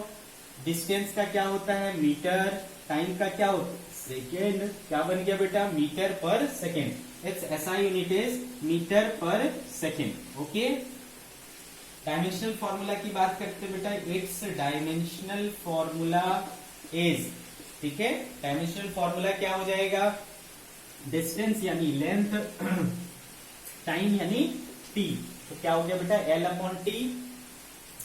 डिस्टेंस का क्या होता है, मीटर, टाइम का क्या होता है, सेकेंड। क्या बन गया बेटा, metre per second. It's SI unit is metre per second. Okay, dimensional formula की बात करते हैं बेटा, इट्स डायमेंशनल फॉर्मूला इज, ठीक है, डायमेंशनल फॉर्मूला क्या हो जाएगा, डिस्टेंस यानी लेंथ, टाइम यानी t। तो क्या हो गया बेटा, L अपॉन टी,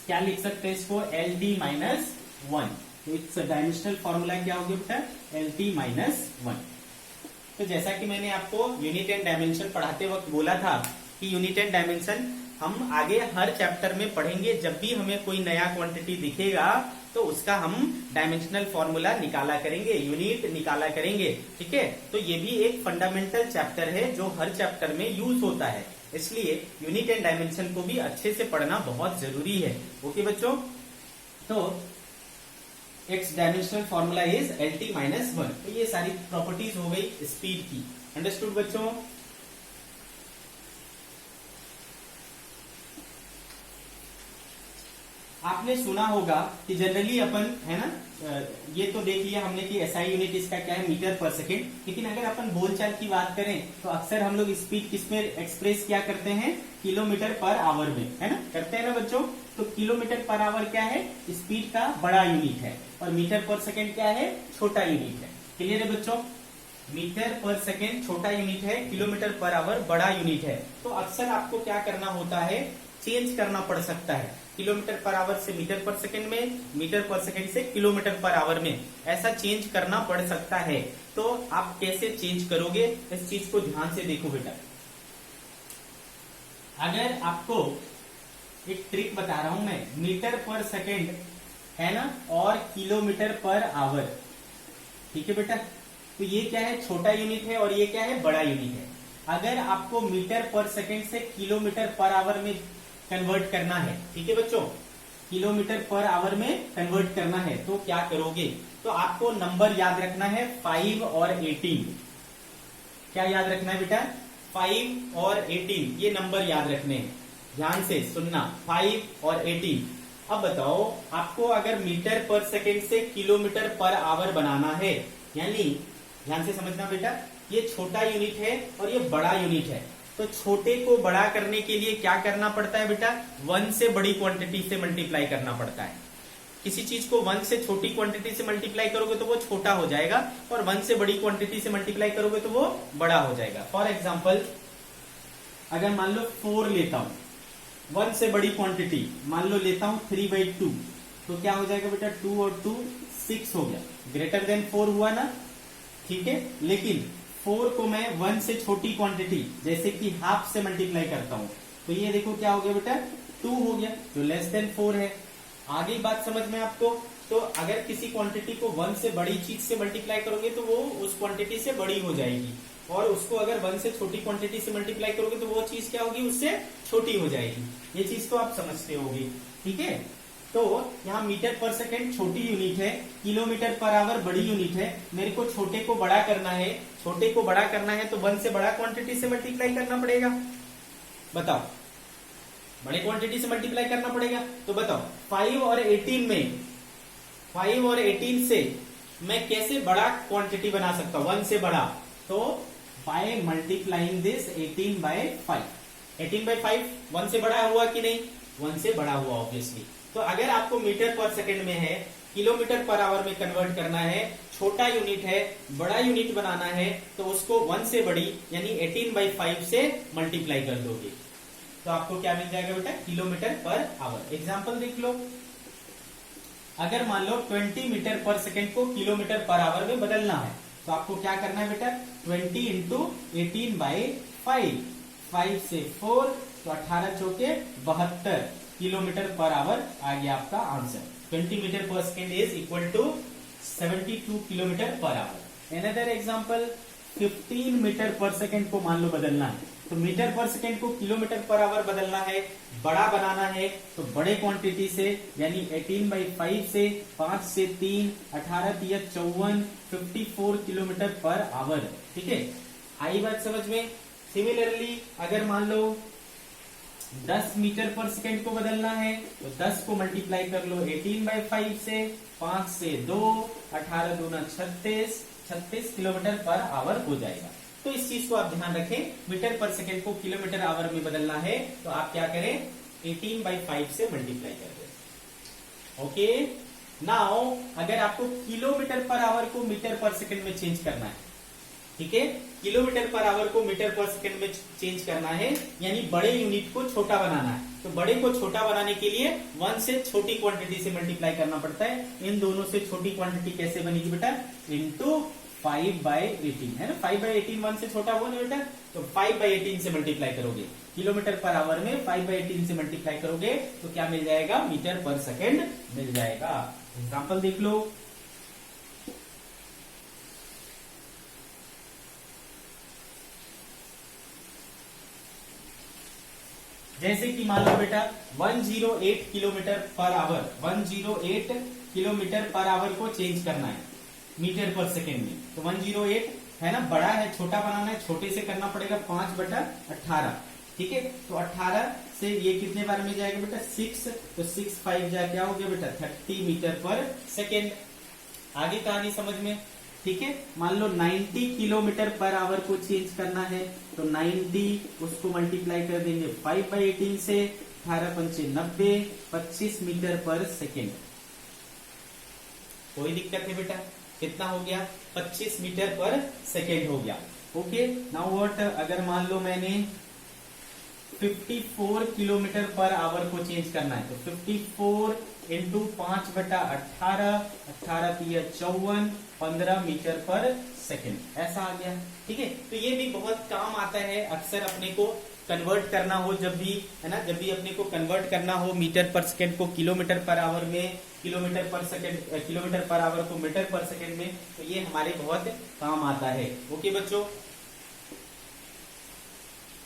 क्या लिख सकते हैं इसको, एल टी माइनस वन। तो इट्स डायमेंशनल फॉर्मूला क्या हो गया बेटा, एल टी माइनस वन। तो जैसा कि मैंने आपको यूनिट एंड डायमेंशन पढ़ाते वक्त बोला था कि यूनिट एंड डायमेंशन हम आगे हर चैप्टर में पढ़ेंगे। जब भी हमें कोई नया क्वांटिटी दिखेगा तो उसका हम डायमेंशनल फॉर्मूला निकाला करेंगे, यूनिट निकाला करेंगे, ठीक है। तो ये भी एक फंडामेंटल चैप्टर है जो हर चैप्टर में यूज होता है, इसलिए यूनिट एंड डायमेंशन को भी अच्छे से पढ़ना बहुत जरूरी है। ओके बच्चों, तो it's dimensional formula is L T minus one. तो ये सारी प्रॉपर्टीज हो गई स्पीड की। अंडरस्टूड बच्चों। आपने सुना होगा कि जनरली अपन, है ना, ये तो देख लिया हमने कि एसआई यूनिट इसका क्या है, मीटर पर सेकेंड। लेकिन अगर अपन बोलचाल की बात करें तो अक्सर हम लोग स्पीड किसमें एक्सप्रेस किया करते हैं, किलोमीटर पर आवर में, है ना, करते हैं ना बच्चों। तो किलोमीटर पर आवर क्या है, स्पीड का बड़ा यूनिट है, और मीटर पर सेकेंड क्या है, छोटा यूनिट है। क्लियर है बच्चों, मीटर पर सेकेंड छोटा यूनिट है, किलोमीटर पर आवर बड़ा यूनिट है। तो अक्सर आपको क्या करना होता है, चेंज करना पड़ सकता है, किलोमीटर पर आवर से मीटर पर सेकंड में, मीटर पर सेकंड से किलोमीटर पर आवर में, ऐसा चेंज करना पड़ सकता है। तो आप कैसे चेंज करोगे, इस चीज को ध्यान से देखो बेटा। अगर आपको एक ट्रिक बता रहा हूं मैं, मीटर पर सेकंड है ना, और किलोमीटर पर आवर, ठीक है बेटा। तो ये क्या है, छोटा यूनिट है, और ये क्या है, बड़ा यूनिट है। अगर आपको मीटर पर सेकंड से किलोमीटर पर आवर में कन्वर्ट करना है, ठीक है बच्चों, किलोमीटर पर आवर में कन्वर्ट करना है, तो क्या करोगे, तो आपको नंबर याद रखना है 5 और 18। क्या याद रखना है बेटा, 5 और 18, ये नंबर याद रखने हैं, ध्यान से सुनना, 5 और 18। अब बताओ, आपको अगर मीटर पर सेकेंड से किलोमीटर पर आवर बनाना है, यानी ध्यान से समझना बेटा, ये छोटा यूनिट है और ये बड़ा यूनिट है। तो छोटे को बड़ा करने के लिए क्या करना पड़ता है बेटा, 1 से बड़ी क्वांटिटी से मल्टीप्लाई करना पड़ता है। किसी चीज को 1 से छोटी क्वांटिटी से मल्टीप्लाई करोगे तो वो छोटा हो जाएगा, और 1 से बड़ी क्वांटिटी से मल्टीप्लाई करोगे तो वो बड़ा हो जाएगा। फॉर एग्जाम्पल, अगर मान लो 4 लेता हूं, 1 से बड़ी क्वांटिटी मान लो लेता हूं 3/2, तो क्या हो जाएगा बेटा, 2 और 2 6 हो गया, ग्रेटर देन 4 हुआ ना, ठीक है। लेकिन 4 को मैं 1 से छोटी क्वांटिटी जैसे कि हाफ से मल्टीप्लाई करता हूं, तो ये देखो क्या हो गया बेटा, 2 हो गया, जो लेस देन 4 है। आगे बात समझ में आपको, तो अगर किसी क्वांटिटी को 1 से बड़ी चीज से मल्टीप्लाई करोगे तो वो उस क्वांटिटी से बड़ी हो जाएगी, और उसको अगर 1 से छोटी क्वांटिटी से मल्टीप्लाई करोगे तो वो चीज क्या होगी, उससे छोटी हो जाएगी। ये चीज तो आप समझते होगे, ठीक है। तो यहाँ मीटर पर सेकेंड छोटी यूनिट है, किलोमीटर पर आवर बड़ी यूनिट है। मेरे को छोटे को बड़ा करना है, छोटे को बड़ा करना है तो 1 से बड़ा क्वांटिटी से मल्टीप्लाई करना पड़ेगा। बताओ, बड़े क्वांटिटी से मल्टीप्लाई करना पड़ेगा, तो बताओ 5 और 18 में, 5 और 18 से मैं कैसे बड़ा क्वांटिटी बना सकता हूं, 1 से बड़ा, तो बाय मल्टीप्लाइंग दिस 18/5। 18/5 1 से बड़ा हुआ कि नहीं, 1 से बड़ा हुआ ऑब्वियसली। तो अगर आपको मीटर पर सेकंड में है किलोमीटर पर आवर में कन्वर्ट करना है, छोटा यूनिट है, बड़ा यूनिट बनाना है, तो उसको 1 से बड़ी यानी 18/5 से मल्टीप्लाई कर दोगे तो आपको क्या मिल जाएगा बेटा, किलोमीटर पर आवर। एग्जाम्पल देख लो, अगर मान लो 20 मीटर पर सेकेंड को किलोमीटर पर आवर में बदलना है तो आपको क्या करना है बेटा, 20 इंटू 18/5, 5 से 4 तो 18 चौके 72 किलोमीटर पर आवर आ गया आपका answer. 20 metre per second is equal to 72 kilometre per hour. Another example, 15 metre per second को मान लो बदलना है तो मीटर पर सेकेंड को किलोमीटर पर आवर बदलना है, बड़ा बनाना है तो बड़े क्वांटिटी से यानी 18/5 से 5 से 3 18 3 54 54 किलोमीटर पर आवर। ठीक है, आई बात समझ में। सिमिलरली अगर मान लो 10 मीटर पर सेकेंड को बदलना है तो 10 को मल्टीप्लाई कर लो 18/5 से, 5 से 2 18 दूना 36 किलोमीटर पर आवर हो जाएगा। तो इस चीज को आप ध्यान रखें, मीटर पर सेकेंड को किलोमीटर आवर में बदलना है तो आप क्या करें, 18/5 से मल्टीप्लाई कर दें। ओके, नाउ अगर आपको किलोमीटर पर आवर को मीटर पर सेकेंड में चेंज करना है, ठीक है, किलोमीटर पर आवर को मीटर पर सेकेंड में चेंज करना है यानी बड़े यूनिट को छोटा बनाना है, तो बड़े को छोटा बनाने के लिए 1 से छोटी क्वांटिटी से मल्टीप्लाई करना पड़ता है। इन दोनों से छोटी क्वांटिटी कैसे बनेगी बेटा, इंटू 5/18 है ना, 5/18 1 से छोटा हुआ ना बेटा, तो 5/18 से मल्टीप्लाई करोगे, किलोमीटर पर आवर में 5/18 से मल्टीप्लाई करोगे तो क्या मिल जाएगा, मीटर पर सेकेंड मिल जाएगा। एग्जाम्पल देख लो, जैसे कि मान लो बेटा 108 kilometre per our, 108 kilometre per our को चेंज करना है मीटर पर सेकेंड में, तो 108 है ना, बड़ा है, छोटा बनाना है, छोटे से करना पड़ेगा 5/18। ठीक है, तो 18 से ये कितने बार में जाएगा बेटा, 6, तो 6 5 जा क्या हो गया बेटा, 30 मीटर पर सेकेंड। आगे कहानी समझ में। ठीक है, मान लो 90 किलोमीटर पर आवर को चेंज करना है तो 90 उसको मल्टीप्लाई कर देंगे 5/18 से, 18 पंचे 90, 25 मीटर पर सेकेंड। कोई दिक्कत है बेटा, कितना हो गया, 25 मीटर पर सेकेंड हो गया। ओके, नाउ व्हाट, अगर मान लो मैंने 54 किलोमीटर पर आवर को चेंज करना है तो 54 इंटू 5/18, 18 3 54, 15 मीटर पर सेकेंड, ऐसा आ गया। ठीक है, तो ये भी बहुत काम आता है, अक्सर अपने को कन्वर्ट करना हो जब भी, है ना, जब भी अपने को कन्वर्ट करना हो मीटर पर सेकेंड को किलोमीटर पर आवर में, किलोमीटर पर सेकेंड, किलोमीटर पर आवर को मीटर पर सेकेंड में, तो ये हमारे बहुत काम आता है। ओके बच्चों,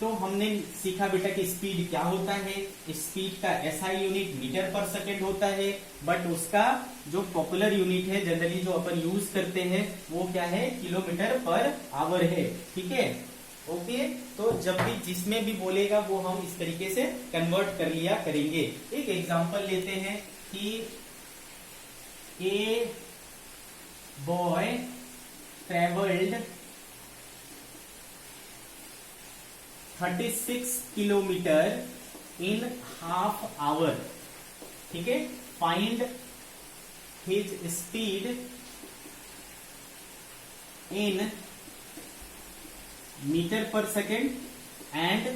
तो हमने सीखा बेटा कि स्पीड क्या होता है। स्पीड का SI unit metre per second होता है, बट उसका जो पॉपुलर यूनिट है, जनरली जो अपन यूज करते हैं, वो क्या है, किलोमीटर पर आवर है। ठीक है, ओके, तो जब भी जिसमें भी बोलेगा वो हम इस तरीके से कन्वर्ट कर लिया करेंगे। एक एग्जांपल लेते हैं कि a boy travelled 36 kilometre in half hour. ठीक है, find his speed in metre per second and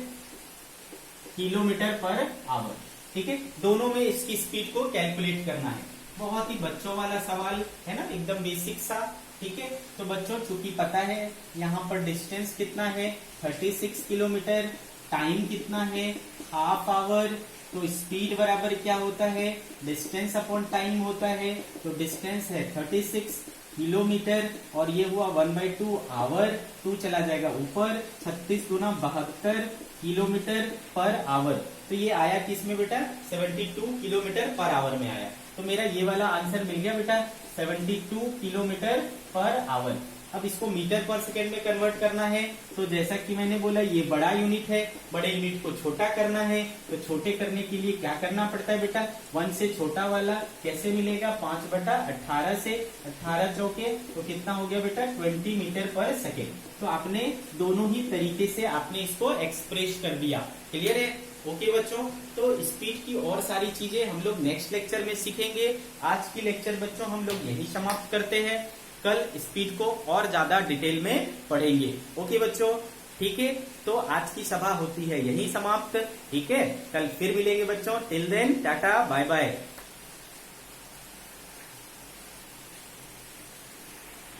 kilometre per hour. ठीक है, दोनों में इसकी स्पीड को कैलकुलेट करना है। बहुत ही बच्चों वाला सवाल है ना, एकदम बेसिक सा। ठीक है, तो बच्चों चूंकि पता है यहाँ पर डिस्टेंस कितना है, 36 किलोमीटर, टाइम कितना है, हाफ आवर, तो स्पीड बराबर क्या होता है, डिस्टेंस अपॉन टाइम होता है। तो डिस्टेंस है 36 किलोमीटर और ये हुआ 1/2 आवर, 2 चला जाएगा ऊपर, 36 गुना 72 किलोमीटर पर आवर। तो ये आया किसमें बेटा, 72 किलोमीटर पर आवर में आया। तो मेरा ये वाला आंसर मिल गया बेटा, 72 किलोमीटर पर आवर। अब इसको मीटर पर सेकेंड में कन्वर्ट करना है, तो जैसा कि मैंने बोला ये बड़ा यूनिट है, बड़े यूनिट को छोटा करना है, तो छोटे करने के लिए क्या करना पड़ता है बेटा, 1 से छोटा वाला कैसे मिलेगा, 5/18 से, 18 चौके, तो कितना हो गया बेटा, 20 मीटर पर सेकेंड। तो आपने दोनों ही तरीके से आपने इसको एक्सप्रेस कर दिया। क्लियर है। ओके बच्चों, तो स्पीड की और सारी चीजें हम लोग नेक्स्ट लेक्चर में सीखेंगे। आज की लेक्चर बच्चों हम लोग यही समाप्त करते हैं, कल स्पीड को और ज्यादा डिटेल में पढ़ेंगे। ओके बच्चों, ठीक है, तो आज की सभा होती है यही समाप्त। ठीक है, कल फिर मिलेंगे बच्चों। Till then tata bye bye.